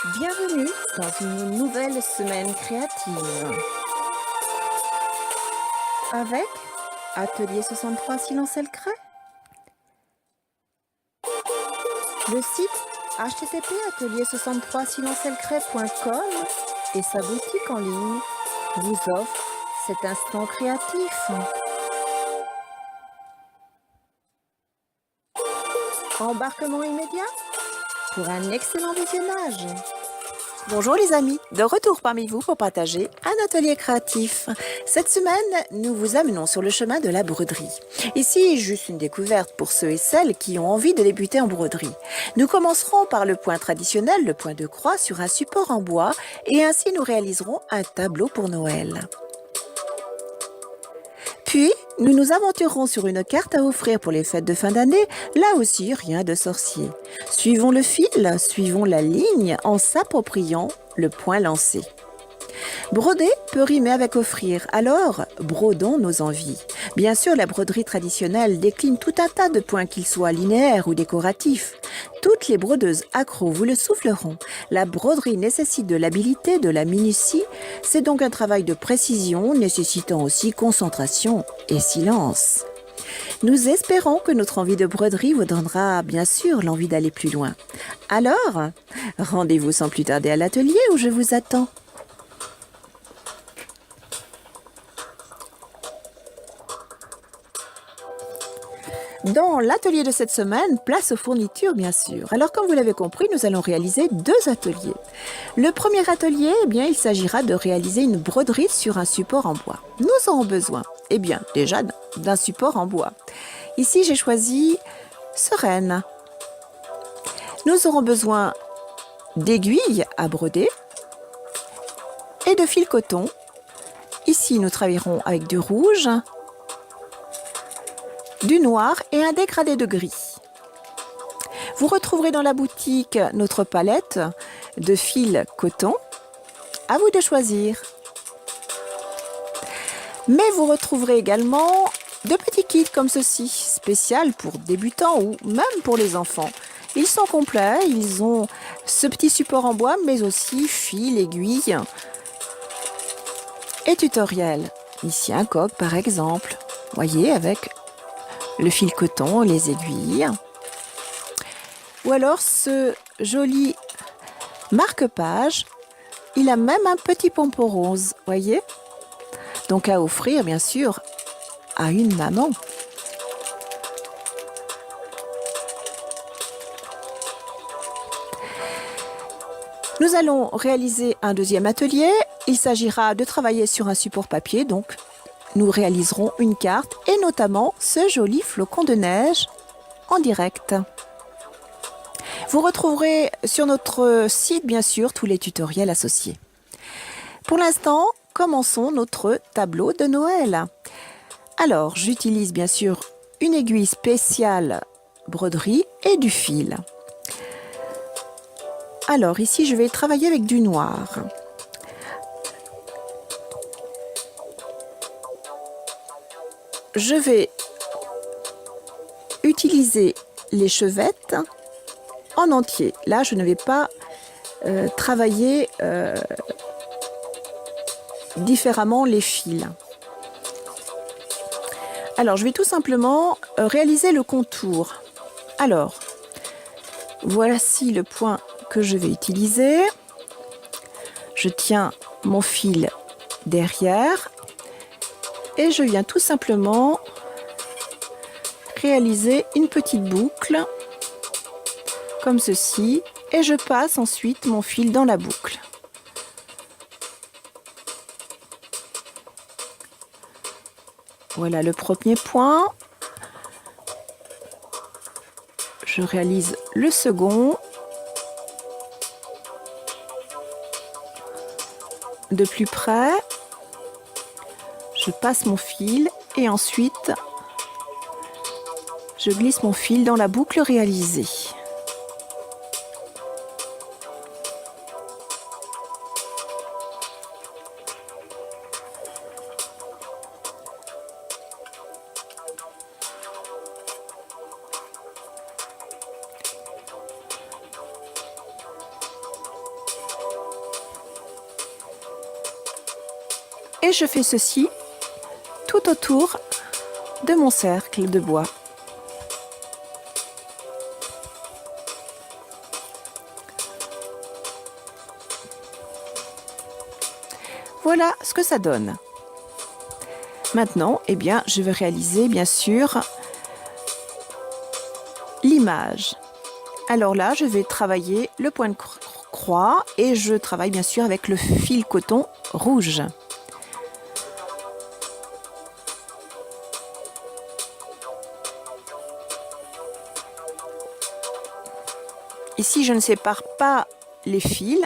Bienvenue dans une nouvelle semaine créative avec Atelier 63 Silence et le Creux, le site http atelier63silencelcret.com et sa boutique en ligne vous offre cet instant créatif. Embarquement immédiat pour un excellent visionnage. Bonjour les amis, de retour parmi vous pour partager un atelier créatif. Cette semaine, nous vous amenons sur le chemin de la broderie. Ici, juste une découverte pour ceux et celles qui ont envie de débuter en broderie. Nous commencerons par le point traditionnel, le point de croix sur un support en bois et ainsi nous réaliserons un tableau pour Noël. Puis, nous nous aventurerons sur une carte à offrir pour les fêtes de fin d'année, là aussi rien de sorcier. Suivons le fil, suivons la ligne en s'appropriant le point lancé. Broder peut rimer avec offrir, alors brodons nos envies. Bien sûr, la broderie traditionnelle décline tout un tas de points, qu'ils soient linéaires ou décoratifs. Toutes les brodeuses accros vous le souffleront. La broderie nécessite de l'habileté, de la minutie. C'est donc un travail de précision, nécessitant aussi concentration et silence. Nous espérons que notre envie de broderie vous donnera bien sûr l'envie d'aller plus loin. Alors, rendez-vous sans plus tarder à l'atelier où je vous attends. Dans l'atelier de cette semaine, place aux fournitures bien sûr. Alors comme vous l'avez compris, nous allons réaliser deux ateliers. Le premier atelier, il s'agira de réaliser une broderie sur un support en bois. Nous aurons besoin, déjà d'un support en bois. Ici, j'ai choisi Sereine. Nous aurons besoin d'aiguilles à broder et de fil coton. Ici, nous travaillerons avec du rouge, du noir et un dégradé de gris. Vous retrouverez dans la boutique notre palette de fil coton. À vous de choisir. Mais vous retrouverez également de petits kits comme ceci, spécial pour débutants ou même pour les enfants. Ils sont complets, ils ont ce petit support en bois, mais aussi fil, aiguille et tutoriel. Ici un coq par exemple, voyez, avec le fil coton, les aiguilles. Ou alors ce joli marque-page, il a même un petit pompon rose, voyez. Donc à offrir bien sûr à une maman. Nous allons réaliser un deuxième atelier. Il s'agira de travailler sur un support papier, donc nous réaliserons une carte et notamment ce joli flocon de neige en direct. Vous retrouverez sur notre site bien sûr tous les tutoriels associés. Pour l'instant, commençons notre tableau de Noël. Alors, j'utilise bien sûr une aiguille spéciale broderie et du fil. Alors ici, je vais travailler avec du noir. Je vais utiliser les chevettes en entier. Là, je ne vais pas travailler différemment les fils. Alors, je vais tout simplement réaliser le contour. Alors, voici le point que je vais utiliser. Je tiens mon fil derrière et je viens tout simplement réaliser une petite boucle comme ceci et je passe ensuite mon fil dans la boucle. Voilà le premier point. Je réalise le second. De plus près, je passe mon fil et ensuite je glisse mon fil dans la boucle réalisée. Et je fais ceci tout autour de mon cercle de bois. Voilà ce que ça donne. Maintenant, eh bien, je vais réaliser, bien sûr, l'image. Alors là, je vais travailler le point de croix et je travaille bien sûr avec le fil coton rouge. Ici, je ne sépare pas les fils,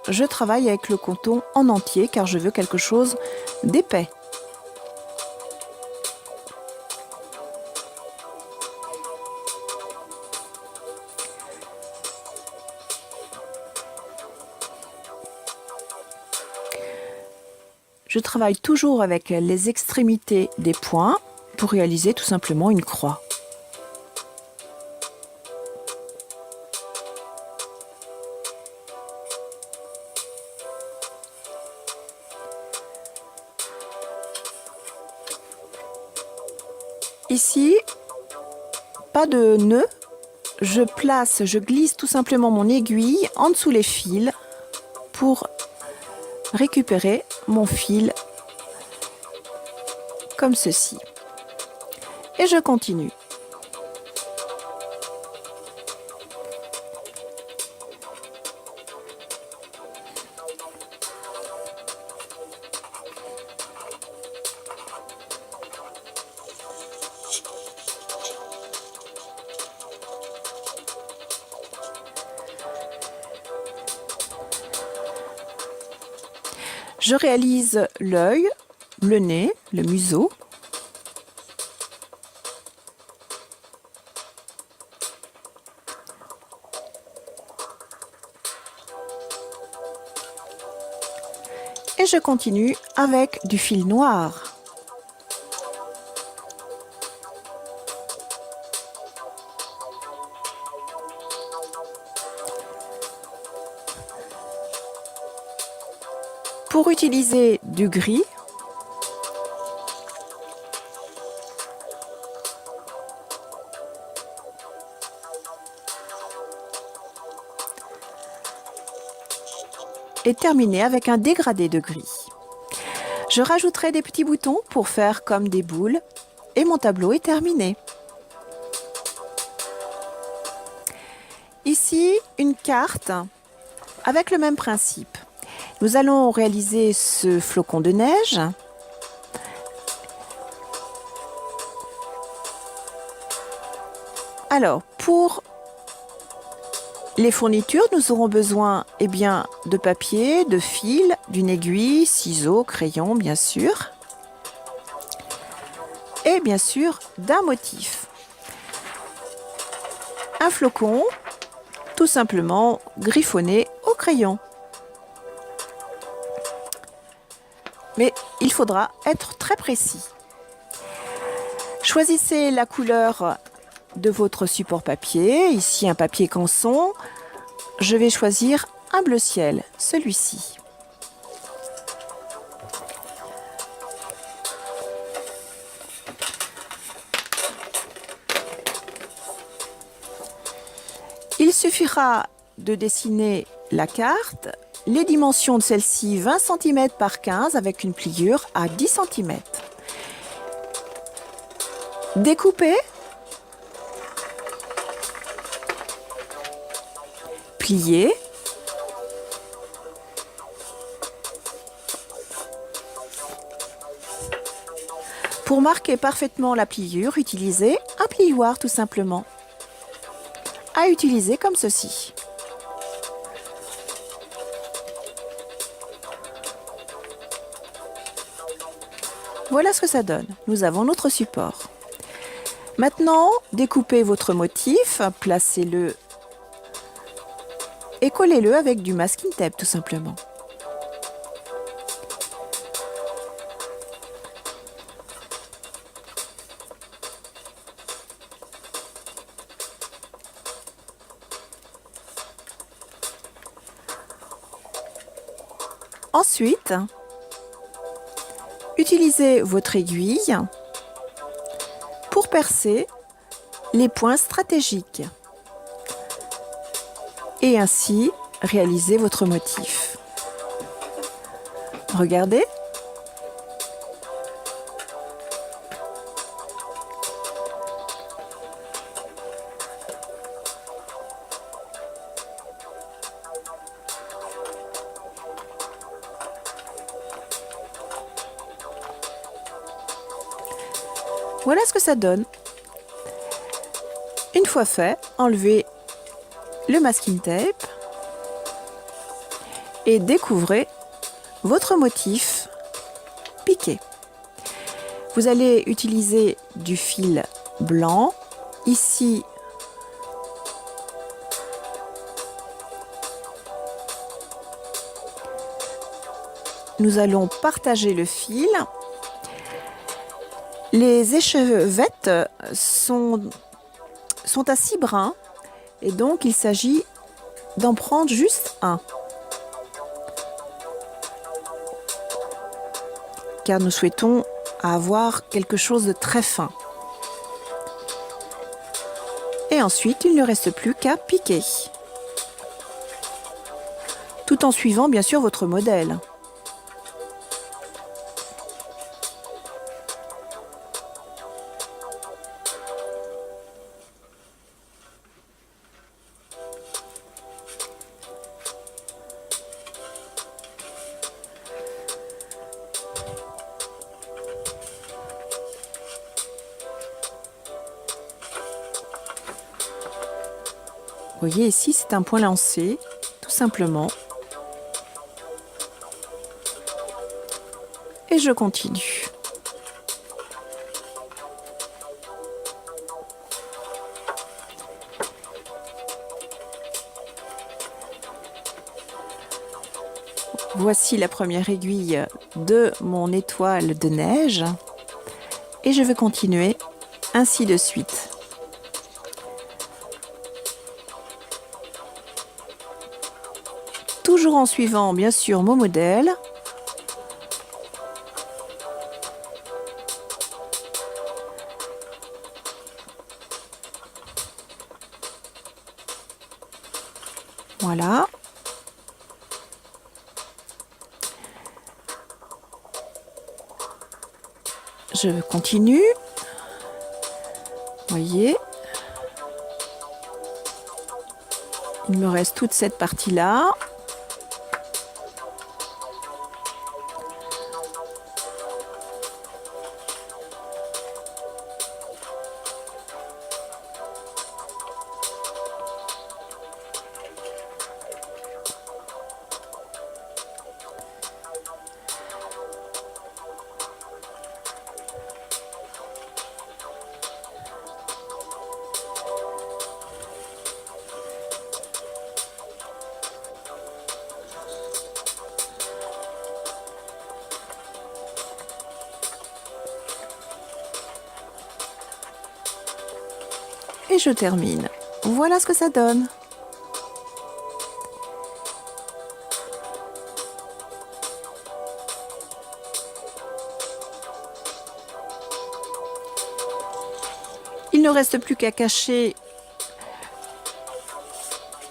je travaille avec le coton en entier car je veux quelque chose d'épais. Je travaille toujours avec les extrémités des points pour réaliser tout simplement une croix. Ici, pas de nœud, je glisse tout simplement mon aiguille en dessous les fils pour récupérer mon fil comme ceci. Et je continue. Je réalise l'œil, le nez, le museau. Et je continue avec du fil noir. Pour utiliser du gris, et terminer avec un dégradé de gris. Je rajouterai des petits boutons pour faire comme des boules et mon tableau est terminé. Ici, une carte avec le même principe. Nous allons réaliser ce flocon de neige. Alors, pour les fournitures, nous aurons besoin de papier, de fil, d'une aiguille, ciseaux, crayons, bien sûr. Et bien sûr, d'un motif. Un flocon, tout simplement griffonné au crayon. Mais il faudra être très précis. Choisissez la couleur de votre support papier. Ici, un papier canson. Je vais choisir un bleu ciel, celui-ci. Il suffira de dessiner la carte. Les dimensions de celle-ci, 20 cm par 15 avec une pliure à 10 cm. Découper, plier, pour marquer parfaitement la pliure, utilisez un plioir tout simplement, à utiliser comme ceci. Voilà ce que ça donne. Nous avons notre support. Maintenant, découpez votre motif, placez-le et collez-le avec du masking tape tout simplement. Ensuite, Utilisez votre aiguille pour percer les points stratégiques et ainsi réaliser votre motif. Regardez. Voilà ce que ça donne. Une fois fait, enlevez le masking tape et découvrez votre motif piqué. Vous allez utiliser du fil blanc. Ici, nous allons partager le fil. Les échevettes sont à 6 brins et donc il s'agit d'en prendre juste un. Car nous souhaitons avoir quelque chose de très fin. Et ensuite, il ne reste plus qu'à piquer. Tout en suivant bien sûr votre modèle. Vous voyez ici, c'est un point lancé, tout simplement. Et je continue. Voici la première aiguille de mon étoile de neige. Et je vais continuer ainsi de suite. Toujours en suivant bien sûr mon modèle. Voilà. Je continue. Voyez. Il me reste toute cette partie-là. Et je termine. Voilà ce que ça donne. Il ne reste plus qu'à cacher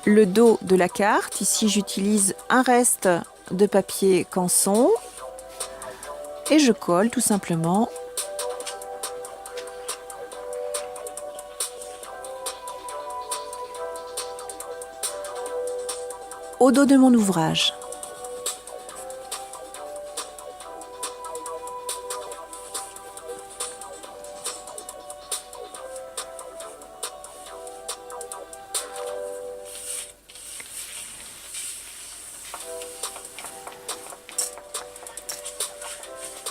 le dos de la carte. Ici, j'utilise un reste de papier canson et je colle tout simplement . Au dos de mon ouvrage.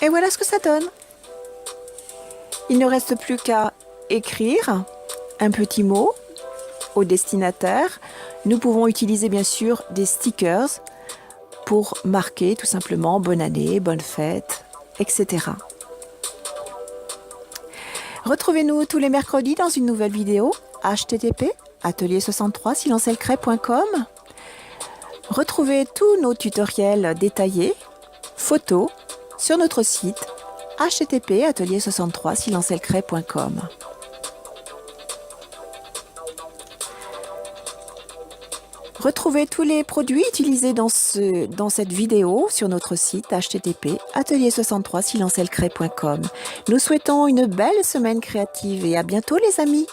Et voilà ce que ça donne. Il ne reste plus qu'à écrire un petit mot au destinataire. Nous pouvons utiliser bien sûr des stickers pour marquer tout simplement bonne année, bonne fête, etc. Retrouvez-nous tous les mercredis dans une nouvelle vidéo http://atelier63silencelcret.com. Retrouvez tous nos tutoriels détaillés, photos, sur notre site http://atelier63silencelcret.com. Retrouvez tous les produits utilisés dans cette vidéo sur notre site http://atelier63silencelcret.com. Nous souhaitons une belle semaine créative et à bientôt les amis.